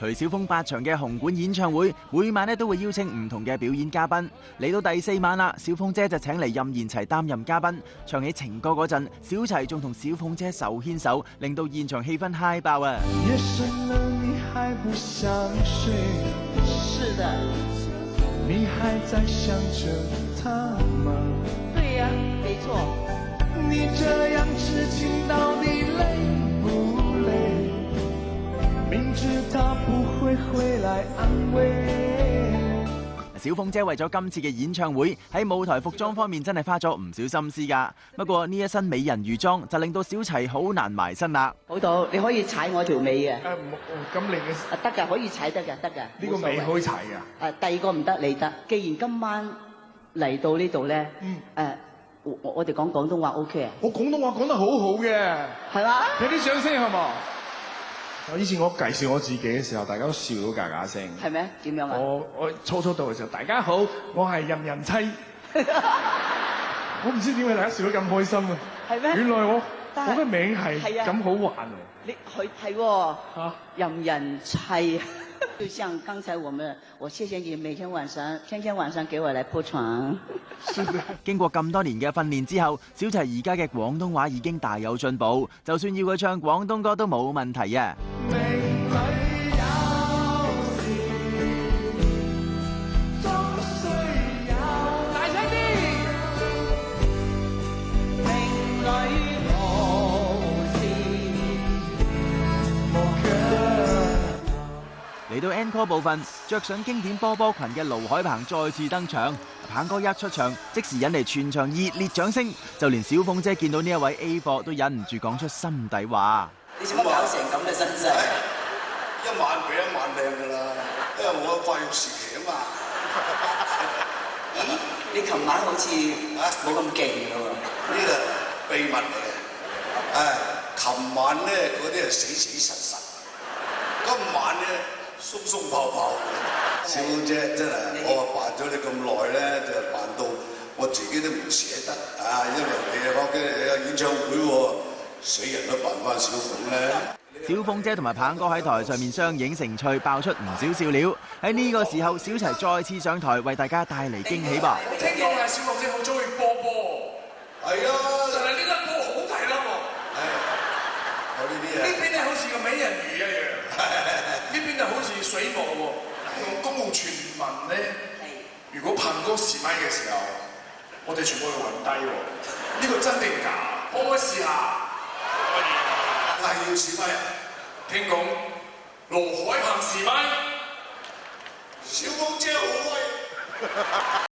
徐小鳳8場嘅紅館演唱會，每晚都會邀請唔同嘅表演嘉賓。嚟到第4晚啦，小鳳姐就請嚟任賢齊擔任嘉賓，唱起情歌嗰陣，小齊仲同小鳳姐手牽手，令到現場氣氛嗨爆啊！夜深了你還不想睡，是的，你還在想着他嗎？對呀，沒錯。你這樣痴情到底累不累？明知他不會回來安慰。小鳳姐為咗今次嘅演唱會，喺舞台服裝方面真係花咗唔少心思㗎。不過呢一身美人魚裝就令到小齊好難埋身啦。好到你可以踩我條尾嘅。咁你嘅得㗎，可以踩得㗎，得㗎。呢個尾可以踩㗎。第二個唔得，你得。既然今晚嚟到呢度咧，我哋講廣東話 OK 啊？我廣東話講得好好嘅，係嘛？俾啲掌聲好冇？以前我介紹我自己嘅時候，大家都笑到嘎嘎聲。係咩？點樣啊？我初到嘅時候，大家好，我係任人妻。我唔知點解大家笑得咁開心啊！係咩？原來我嘅名係咁好玩啊！你佢係喎，任人妻。就像剛才我謝謝你每天晚上給我來鋪床。經過咁多年嘅訓練之後，小齊而家嘅廣東話已經大有進步，就算要佢唱廣東歌都冇問題啊！嚟到 encore 部分，着上經典波波裙嘅盧海鵬再次登場。鵬哥一出場，即時引嚟全場熱烈掌聲，就連小鳳姐見到呢一位 A 貨都忍唔住講出心底話。你做乜搞成咁嘅身世？一晚比一晚靚㗎啦，因為我發育時期啊嘛。咦？你琴晚好似冇咁勁㗎喎。呢個秘密嚟嘅。琴晚咧嗰啲係死死實實，今晚咧鬆鬆泡泡。小鳳姐真係，我話扮咗你咁耐咧，就扮到我自己都唔捨得啊！因為你又講嘅有演唱會喎，死人都扮翻小鳳咧。小鳳姐同埋鵬哥喺台上面相映成趣，爆出唔少笑料。喺呢個時候，小齊再次上台為大家帶嚟驚喜噃。聽講係小鳳姐好中意波波，係啊，但係呢粒波好大粒喎。有呢啲啊。呢邊咧好似個美人魚一樣，呢邊就好似水母喎。用公共傳聞咧，如果鵬哥試咪嘅時候，我哋全部去暈低喎。呢個真定假？可唔可以試下？可以。係要試咪啊？聽講盧海鵬試咪，小鳳姐好威。